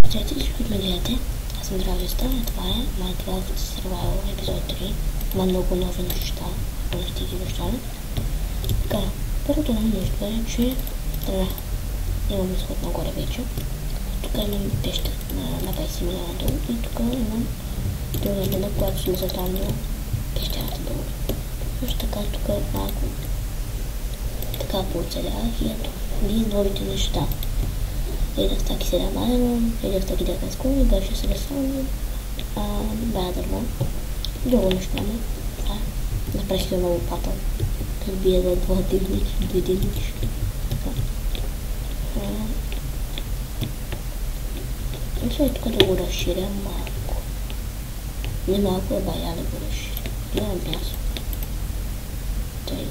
Здравейте, всички, които ме гледате. Аз съм Дрависта, а това е Minecraft Survival епизод 3. Има много нови неща, ако не сте ги виждали. Така, първото ново нещо е, че имам изход нагоре вече. Тук имам пеща на 20 милиона долу и тук имам друга мина, която съм затамнила пещерата долу. Също така тук малко така пооцелявах и ето новите неща. Един стаки 7 айрон, един стаки 19 коли, беше селестрон, бая дърво. Друго нещо няма. Направих много лопата. Като бие за 2 единички. Сега тук да го разширя малко. Не малко, а бая да го разширя. Нямам място. Тъй.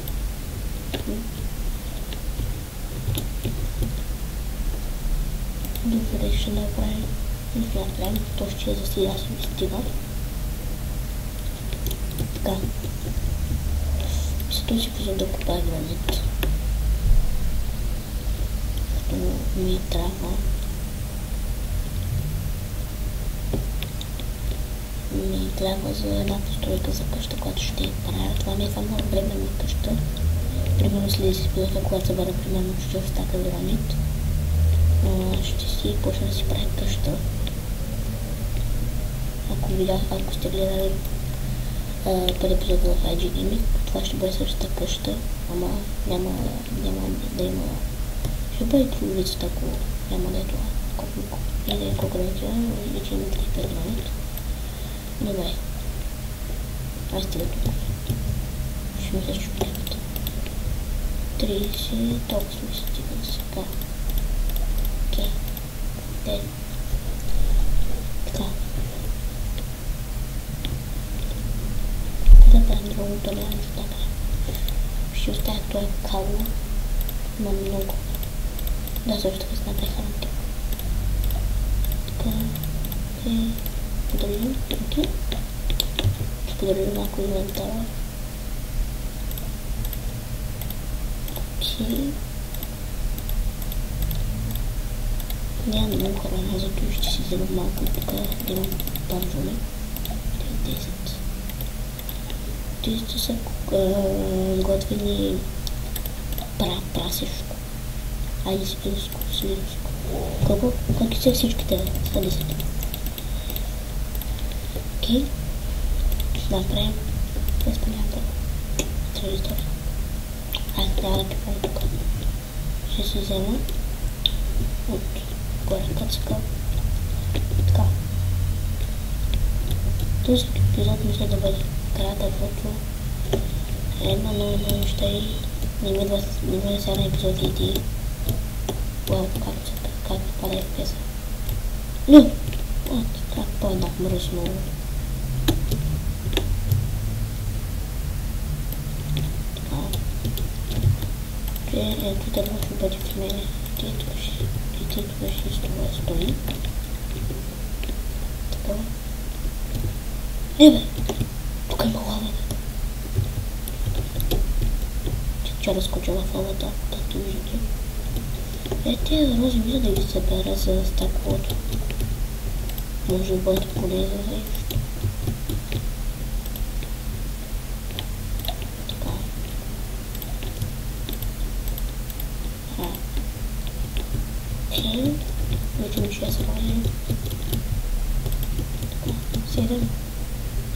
Добре, ще направим инфлятрем, то ще е за сега си ми стига. Така. Мисля, си влизам да купая гранит. Защото ми трябва. Ми трябва за една постройка за къща, която ще правя. Това ми е само временна къща. Примерно след епизода, когато събера примерно 4 стака гранит. Ще си почна да си прави къща. Ако сте гледали първи епизод в IG Gaming, това ще бъде същата къща, ама няма да има. Ще бъде трудовицата, ако няма да е това. И да е колко да е това, и че има 35 минути. Добре. Аз стига тук. Ще ми се чупят. 30, толкова сме стига сега. Окей. Така. Да правим другото нещо така. Ще оставя това кабел. Има много. Да, също така се направи хранки. Така. Подарим. Окей. Ще подарим малко инвентара. Окей. Нямам много храна, зато ще си взема малко тук да имам пържоли. 10. 10 са готвени прасешко. Айде свинско. Колко са всичките са 10. Окей. Ще направим безпонятно. Телевизор. Аз трябва да пипам тук. Ще си взема от горе кацка. Така. Този епизод мисля да бъде кратък, защото има много неща и не ми да сега на епизод иди. Уау, как пада FPS-а. Не! Как паднах мръсно. Така. Ето дърво ще бъде в мене. И тук ще стои. Така. Бе! Тук има лава. Че разкоча в лавата, както виждате. Тези рози мисля да ги събера за стаклото. Може да бъдат полезни за нещо. Така. Вече ми 6 рози. Така. 7.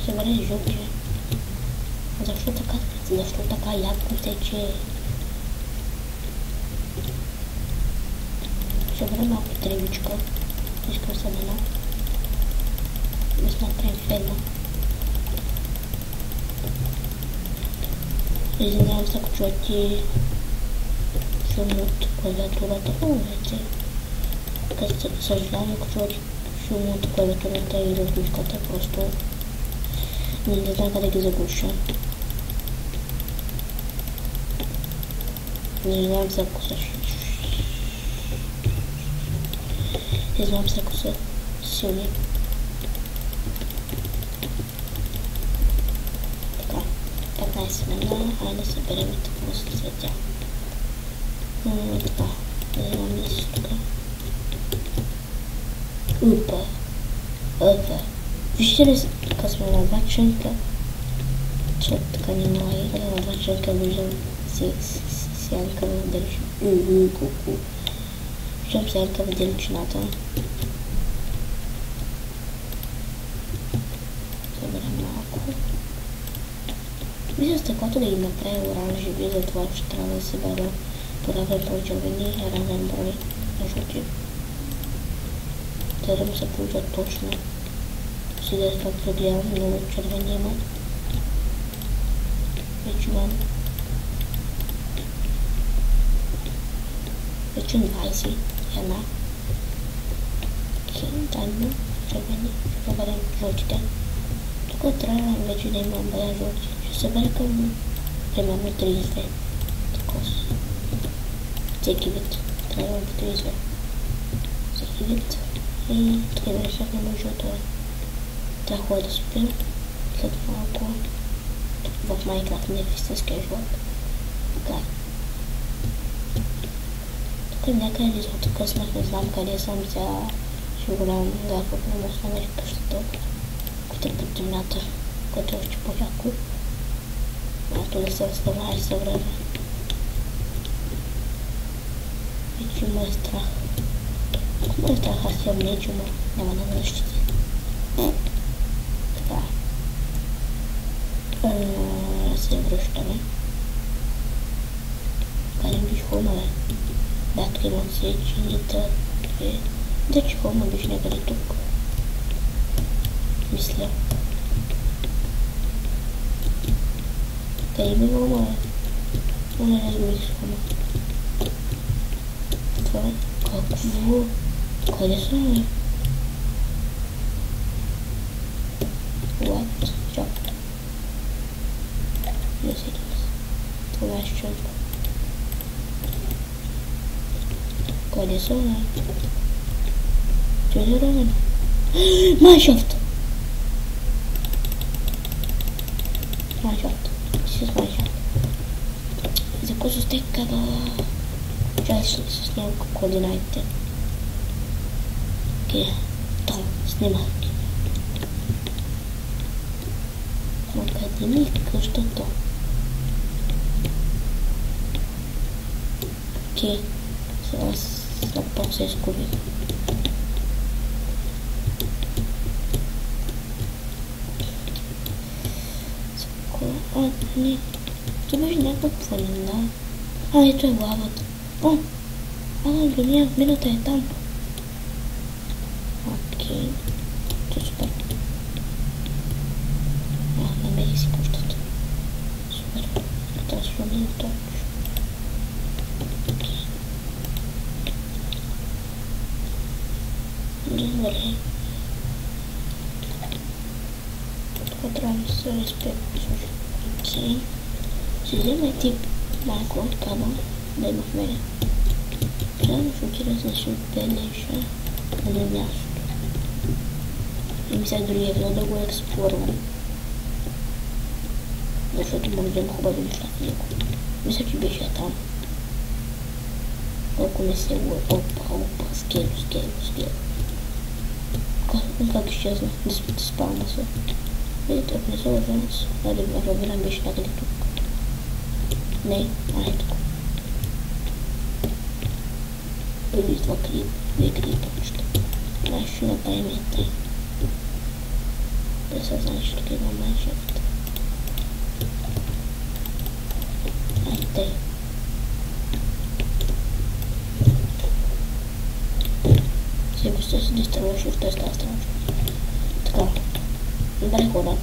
Ще бъде жълтия. Защо така яко тече? Ще бъде малко тревичка. Искам семена. Да се направим ферма. Извинявам се, ако чуете шум от клавиатурата. Вече. Съжалявам, ако чуете шум от клавиатурата и различката. Просто не знам къде ги заглуша. Не знам се ако са силни. Така, 15 семена, айде да съберем и такова с цветя. Така, да имам място тук. Опа. Вижте ли, тук сме на два членка. Защото така не мога игра на два членка, виждам сянка в далечината. Виждам сянка в далечината. Съберем малко. Мисля стъклото да ги направя оранжеви, затова ще трябва да събера по равен брой червени и равен брой на жълти. Те да му се получат точно. Сега както гледам, много червени има. Вече имам 20 една. Тайно червени. Ще бъдем жълтите. Тук трябва вече да имам бая жълти. Ще събера към примерно 32. Такова. Всеки вид. Трябва да имам 32. Всеки вид. И така да решах да може жълто. Трябва хубаво да спим. След малко в Майнкрафт не е в истинския живот. Така. Тук някъде ли съм къснах, не знам къде съм. Сега ще голям гафът, не мога да намеря къщата, който е под земята, който е още по-яко. Малко да се разставляш за време. Вече ме е страх. Ако ме е страх, аз имам меч, но няма да ме защити. Така. Се връщаме. Къде биш хома, бе? Да, тук имам сечените. Да, че хома биш някъде тук. Мисля. Къде би хома, бе? Но не разбирах с хома. Това е... Какво? Къде са, бе? What? Чак. Не седим се. Това е щелка. Къде са, бе? Чуди ровен? Майншафт! Майншафт. Си с майншафт. За кой стека да... Чай с него координатите. Окей. Там, снимах. Но къде ми е къщата? Окей. Сега запал се изгуби. Не. Тук беше някаква планина. Ето е лавата. О! Дуния, мината е там. Окей. Това супер. Намери си къщата. Супер. Това се сложи точно. Окей. Добре. Тук трябва да се респектно сложи. Окей. Ще взема тип малко от каба да има в мене. Трябва да шокира да се отбележа на място. И мисля дори е било да го експлорвам. Защото може да има хубави неща в него. Мисля, че беше там. Колко не се го е. Опа, скело. Как изчезна? Да спална се. Видите, ако не се лъжен, равина беше някъде тук. Не, е тук. Или два крипа неща. Ще направим и тъй. Да се знае, че тук има Майншафт. Тъй. Сега ще се дистралваше в тази страна. Така. Добре хора.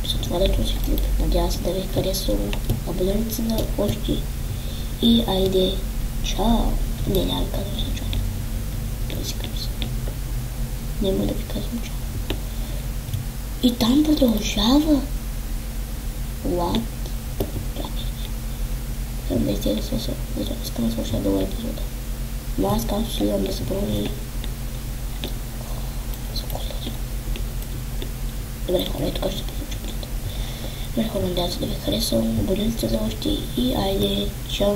За това да този клип. Надявам се да ви харесва. Абонирайте се за още. И айде. Чао. Не, няма ви казвам се чао. Това си кръв се. Няма да ви казвам чао. И там продължава. What? Искам да изтеля се. Искам да слуша долу епизода. Но аз казвам, че следвам да се промени. Добре хора, и тук ще приключвам. Добре хора, надявам се да ви харесвам. Абонирайте се за още и айде. Чао.